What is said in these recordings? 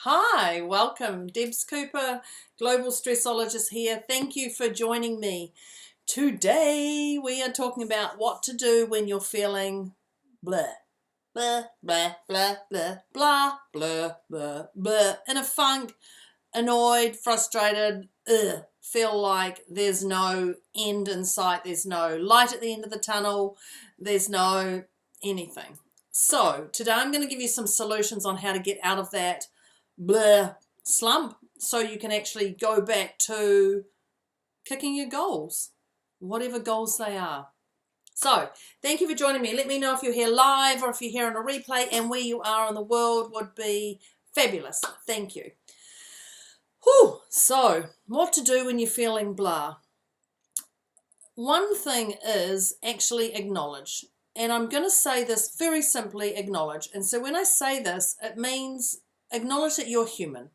Hi, welcome. Debz Cooper, Global Stressologist here. Thank you for joining me. Today we are talking about what to do when you're feeling blah, blah, blah, blah, blah, blah, blah, blah, blah, in a funk, annoyed, frustrated, feel like there's no end in sight, there's no light at the end of the tunnel, there's no anything. So today I'm going to give you some solutions on how to get out of that blah slump so you can actually go back to kicking your goals, whatever goals they are. So thank you for joining me. Let me know if you're here live or if you're here on a replay, and where you are in the world would be fabulous. Thank you. Whew. So what to do when you're feeling blah? One thing is actually acknowledge. And I'm going to say this very simply, acknowledge. And so when I say this, it means acknowledge that you're human.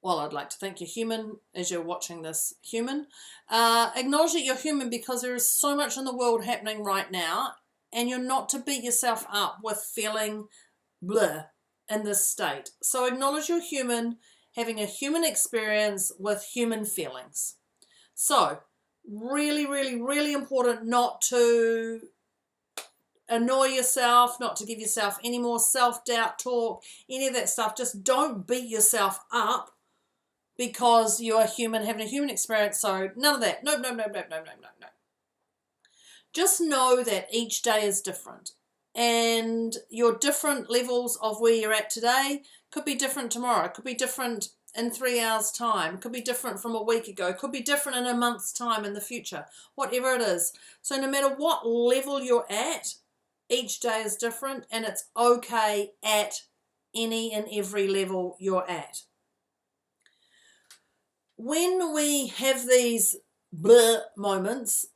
Well, I'd like to think you're human as you're watching this human. Acknowledge that you're human because there is so much in the world happening right now, and you're not to beat yourself up with feeling blah in this state. So acknowledge you're human, having a human experience with human feelings. So really, really, really important not to annoy yourself, not to give yourself any more self-doubt talk, any of that stuff. Just don't beat yourself up because you're human, having a human experience. So none of that. No. Just know that each day is different, and your different levels of where you're at today could be different tomorrow, could be different in 3 hours time, could be different from a week ago, could be different in a month's time in the future, whatever it is. So no matter what level you're at, each day is different, and it's okay at any and every level you're at. When we have these blur moments,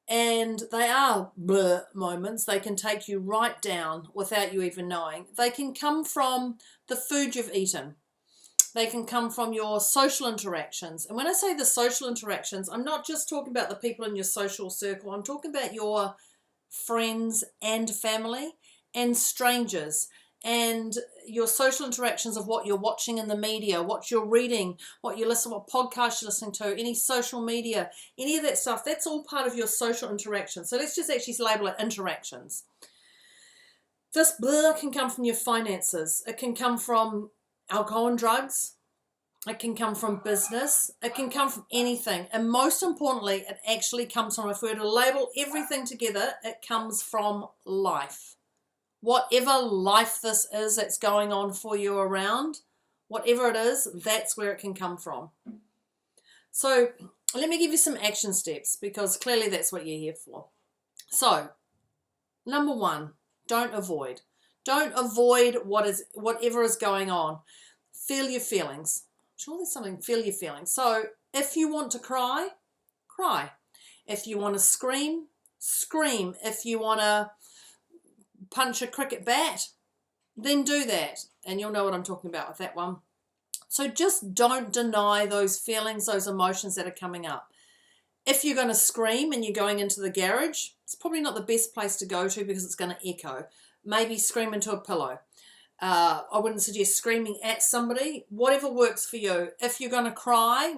and they are blur moments, they can take you right down without you even knowing. They can come from the food you've eaten. They can come from your social interactions. And when I say the social interactions, I'm not just talking about the people in your social circle. I'm talking about your friends and family and strangers, and your social interactions of what you're watching in the media, what you're reading, what you listen, what podcast you're listening to, any social media, any of that stuff. That's all part of your social interaction. So let's just actually label it interactions. This blah can come from your finances. It can come from alcohol and drugs. It can come from business. It can come from anything. And most importantly, it actually comes from, if we were to label everything together, it comes from life. Whatever life this is that's going on for you around, whatever it is, that's where it can come from. So let me give you some action steps, because clearly that's what you're here for. So number one, don't avoid. Don't avoid whatever is going on. Feel your feelings. Sure, there's something, feel your feelings. So if you want to cry, cry. If you want to scream, scream. If you want to punch a cricket bat, then do that. And you'll know what I'm talking about with that one. So just don't deny those feelings, those emotions that are coming up. If you're going to scream and you're going into the garage, it's probably not the best place to go to because it's going to echo. Maybe scream into a pillow. I wouldn't suggest screaming at somebody. Whatever works for you. If you're going to cry,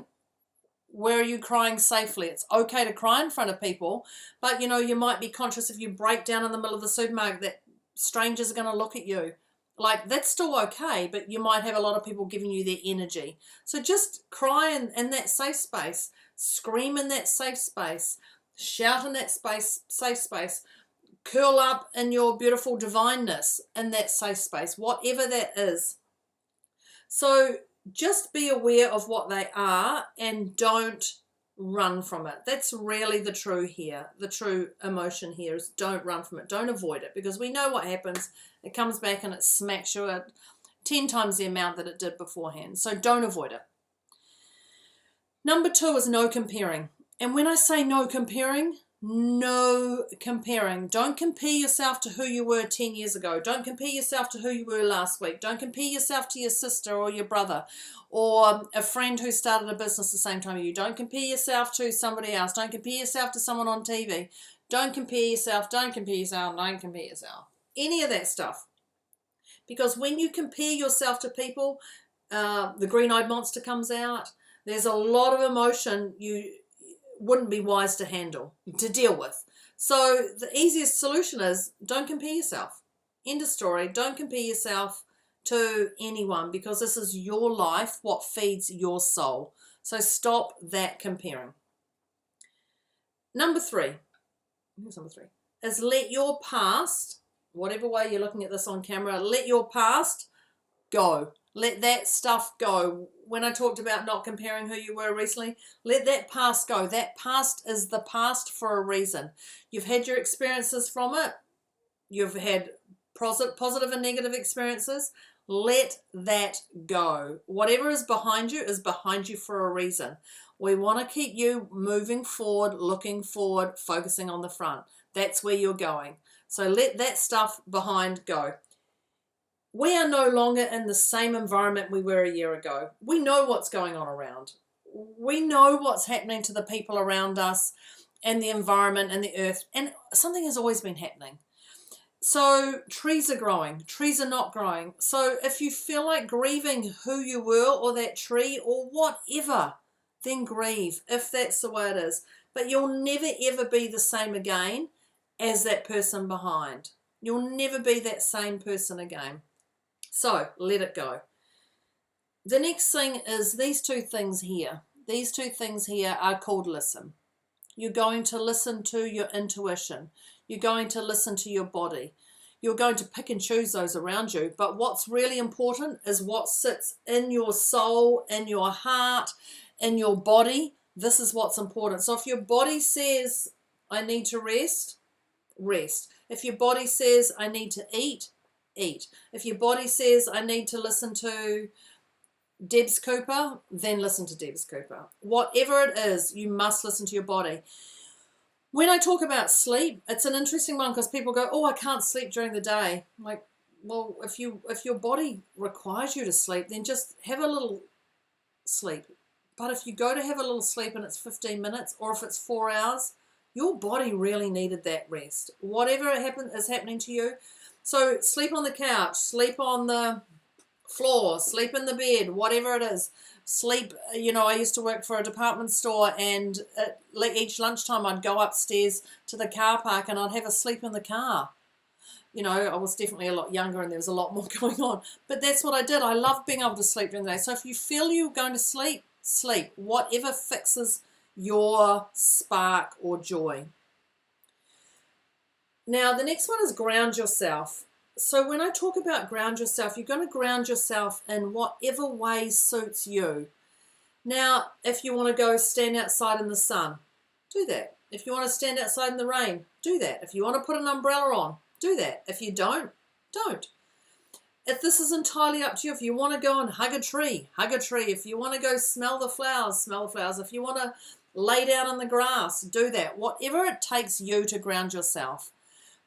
where are you crying safely? It's okay to cry in front of people, but you might be conscious if you break down in the middle of the supermarket that strangers are going to look at you. Like, that's still okay, but you might have a lot of people giving you their energy. So just cry in that safe space. Scream in that safe space. Shout in that safe space. Curl up in your beautiful divineness in that safe space, whatever that is. So just be aware of what they are and don't run from it. That's really the true emotion here is don't run from it. Don't avoid it, because we know what happens. It comes back and it smacks you at 10 times the amount that it did beforehand. So don't avoid it. Number two is no comparing. And when I say no comparing, no comparing. Don't compare yourself to who you were 10 years ago. Don't compare yourself to who you were last week. Don't compare yourself to your sister or your brother or a friend who started a business the same time as you. Don't compare yourself to somebody else. Don't compare yourself to someone on TV. Don't compare yourself. Don't compare yourself. Don't compare yourself. Any of that stuff. Because when you compare yourself to people, the green-eyed monster comes out. There's a lot of emotion you wouldn't be wise to handle, to deal with. So the easiest solution is don't compare yourself. End of story. Don't compare yourself to anyone, because this is your life, what feeds your soul. So stop that comparing. Number three, is let your past, whatever way you're looking at this on camera, let your past go. Let that stuff go. When I talked about not comparing who you were recently, let that past go. That past is the past for a reason. You've had your experiences from it. You've had positive and negative experiences. Let that go. Whatever is behind you for a reason. We want to keep you moving forward, looking forward, focusing on the front. That's where you're going. So let that stuff behind go. We are no longer in the same environment we were a year ago. We know what's going on around. We know what's happening to the people around us and the environment and the earth. And something has always been happening. So trees are growing, trees are not growing. So if you feel like grieving who you were or that tree or whatever, then grieve if that's the way it is. But you'll never ever be the same again as that person behind. You'll never be that same person again. So let it go. The next thing is these two things here. These two things here are called listen. You're going to listen to your intuition. You're going to listen to your body. You're going to pick and choose those around you. But what's really important is what sits in your soul, in your heart, in your body. This is what's important. So if your body says, I need to rest, rest. If your body says, I need to eat, eat. If your body says, I need to listen to Debz Cooper, then listen to Debz Cooper. Whatever it is, you must listen to your body. When I talk about sleep, it's an interesting one because people go, oh, I can't sleep during the day. I'm like, well, if your body requires you to sleep, then just have a little sleep. But if you go to have a little sleep and it's 15 minutes or if it's 4 hours, your body really needed that rest. Whatever is happening to you. So sleep on the couch, sleep on the floor, sleep in the bed, whatever it is. Sleep, I used to work for a department store, and each lunchtime I'd go upstairs to the car park and I'd have a sleep in the car. I was definitely a lot younger and there was a lot more going on. But that's what I did. I loved being able to sleep during the day. So if you feel you're going to sleep, sleep. Whatever fixes your spark or joy. Now, the next one is ground yourself. So when I talk about ground yourself, you're going to ground yourself in whatever way suits you. Now, if you want to go stand outside in the sun, do that. If you want to stand outside in the rain, do that. If you want to put an umbrella on, do that. If you don't, don't. If this is entirely up to you. If you want to go and hug a tree, hug a tree. If you want to go smell the flowers, smell the flowers. If you want to lay down in the grass, do that. Whatever it takes you to ground yourself.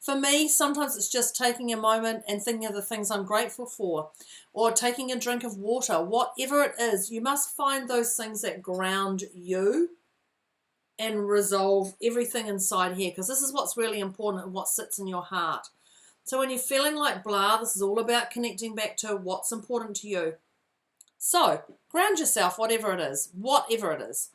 For me, sometimes it's just taking a moment and thinking of the things I'm grateful for, or taking a drink of water. Whatever it is, you must find those things that ground you and resolve everything inside here, because this is what's really important and what sits in your heart. So when you're feeling like blah, this is all about connecting back to what's important to you. So ground yourself, whatever it is, whatever it is.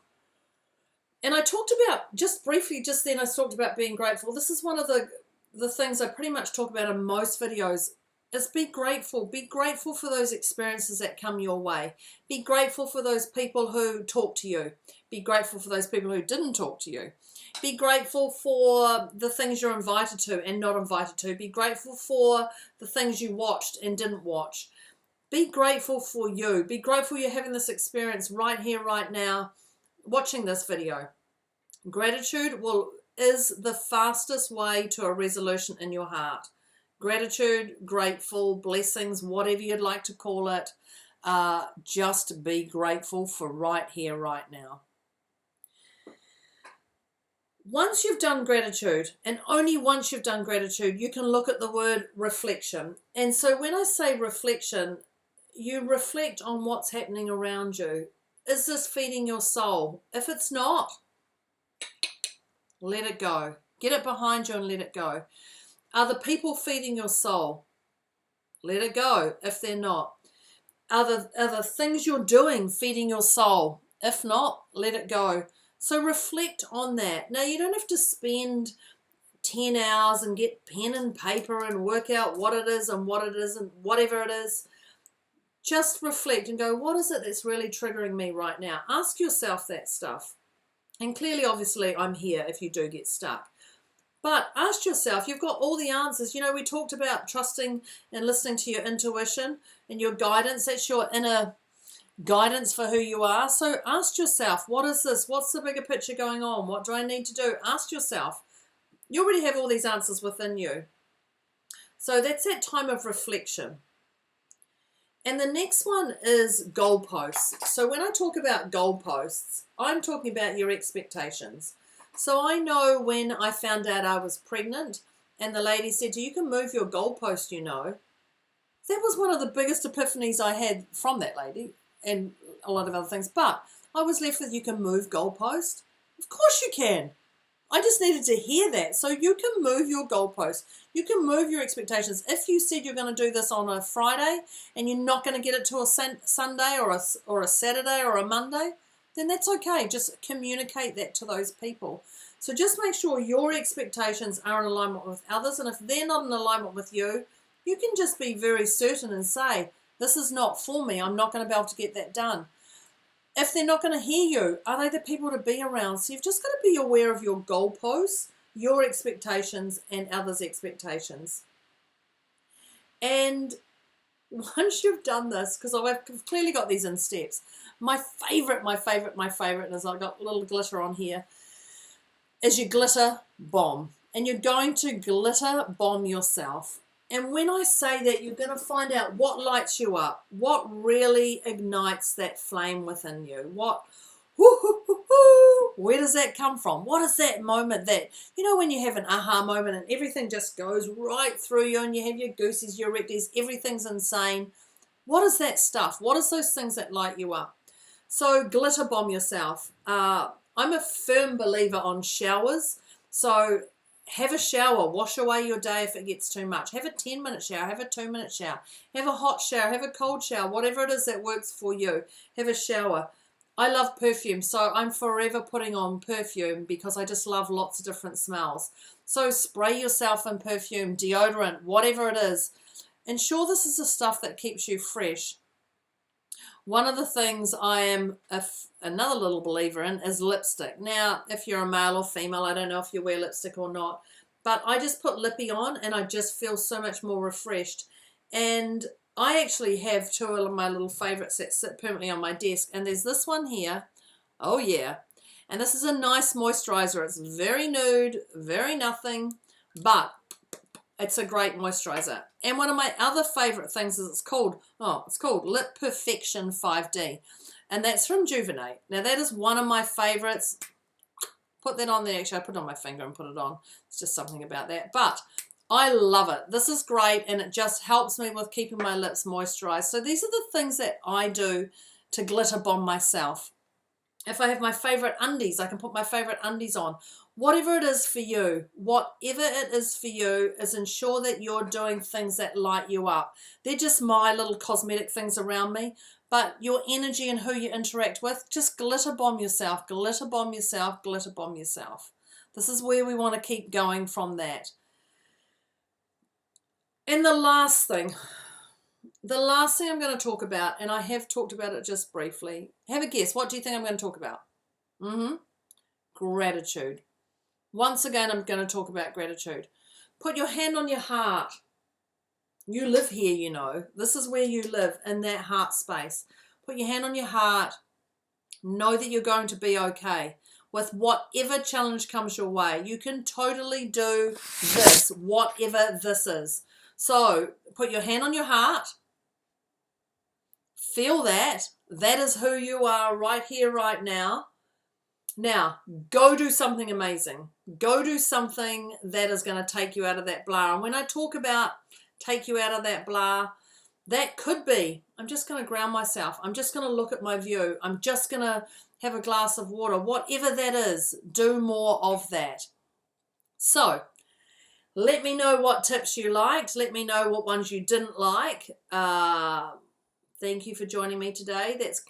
And I talked about, just briefly just then, I talked about being grateful. This is one of the things I pretty much talk about in most videos, is be grateful. Be grateful for those experiences that come your way. Be grateful for those people who talk to you. Be grateful for those people who didn't talk to you. Be grateful for the things you're invited to and not invited to. Be grateful for the things you watched and didn't watch. Be grateful for you. Be grateful you're having this experience right here, right now, watching this video. Gratitude is the fastest way to a resolution in your heart. Gratitude, grateful, blessings, whatever you'd like to call it. Just be grateful for right here, right now. Once you've done gratitude, and only once you've done gratitude, you can look at the word reflection. And so when I say reflection, you reflect on what's happening around you. Is this feeding your soul? If it's not, let it go. Get it behind you and let it go. Are the people feeding your soul? Let it go if they're not. Are the things you're doing feeding your soul? If not, let it go. So reflect on that. Now, you don't have to spend 10 hours and get pen and paper and work out what it is and what it isn't, whatever it is. Just reflect and go, what is it that's really triggering me right now? Ask yourself that stuff. And clearly, obviously, I'm here if you do get stuck. But ask yourself, you've got all the answers. You know, we talked about trusting and listening to your intuition and your guidance. That's your inner guidance for who you are. So ask yourself, what is this? What's the bigger picture going on? What do I need to do? Ask yourself. You already have all these answers within you. So that's that time of reflection. And the next one is goalposts. So when I talk about goalposts, I'm talking about your expectations. So I know when I found out I was pregnant and the lady said, you can move your goalpost, you know. That was one of the biggest epiphanies I had from that lady and a lot of other things. But I was left with, you can move goalpost. Of course you can. I just needed to hear that. So you can move your goalpost. You can move your expectations. If you said you're going to do this on a Friday and you're not going to get it to a Sunday or a Saturday or a Monday, then that's okay. Just communicate that to those people. So just make sure your expectations are in alignment with others. And if they're not in alignment with you, you can just be very certain and say, this is not for me. I'm not going to be able to get that done. If they're not going to hear you, are they the people to be around? So you've just got to be aware of your goalposts, your expectations, and others' expectations. And once you've done this, because I've clearly got these in steps, my favorite, is I've got a little glitter on here, is your glitter bomb. And you're going to glitter bomb yourself. And when I say that, you're going to find out what lights you up, what really ignites that flame within you, where does that come from? What is that moment that, you know, when you have an aha moment and everything just goes right through you and you have your goosies, your recties, everything's insane. What is that stuff? What is those things that light you up? So glitter bomb yourself. I'm a firm believer on showers. So have a shower, wash away your day if it gets too much. Have a 10-minute shower, have a 2-minute shower, have a hot shower, have a cold shower, whatever it is that works for you. Have a shower. I love perfume, so I'm forever putting on perfume because I just love lots of different smells. So spray yourself in perfume, deodorant, whatever it is. Ensure this is the stuff that keeps you fresh. One of the things I am another little believer in is lipstick. Now, if you're a male or female, I don't know if you wear lipstick or not, but I just put lippy on and I just feel so much more refreshed. And I actually have two of my little favorites that sit permanently on my desk. And there's this one here. Oh, yeah. And this is a nice moisturizer. It's very nude, very nothing, but it's a great moisturizer. And one of my other favorite things is it's called Lip Perfection 5D. And that's from Juvenate. Now, that is one of my favorites. Put that on there. Actually, I put it on my finger and put it on. It's just something about that. But I love it. This is great, and it just helps me with keeping my lips moisturized. So these are the things that I do to glitter bomb myself. If I have my favorite undies, I can put my favorite undies on. Whatever it is for you, is ensure that you're doing things that light you up. They're just my little cosmetic things around me, but your energy and who you interact with, just glitter bomb yourself, glitter bomb yourself, glitter bomb yourself. This is where we want to keep going from that. And the last thing I'm going to talk about, and I have talked about it just briefly. Have a guess. What do you think I'm going to talk about? Gratitude. Once again, I'm going to talk about gratitude. Put your hand on your heart. You live here, you know. This is where you live, in that heart space. Put your hand on your heart. Know that you're going to be okay with whatever challenge comes your way. You can totally do this, whatever this is. So put your hand on your heart. Feel that. That is who you are right here, right now. Now, go do something amazing. Go do something that is going to take you out of that blah. And when I talk about take you out of that blah, that could be, I'm just going to ground myself. I'm just going to look at my view. I'm just going to have a glass of water. Whatever that is, do more of that. So, let me know what tips you liked. Let me know what ones you didn't like. Thank you for joining me today. That's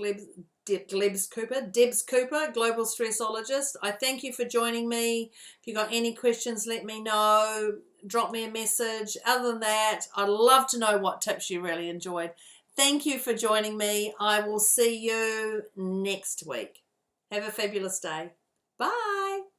Debz Cooper, Global Stressologist. I thank you for joining me. If you got any questions, let me know. Drop me a message. Other than that, I'd love to know what tips you really enjoyed. Thank you for joining me. I will see you next week. Have a fabulous day. Bye.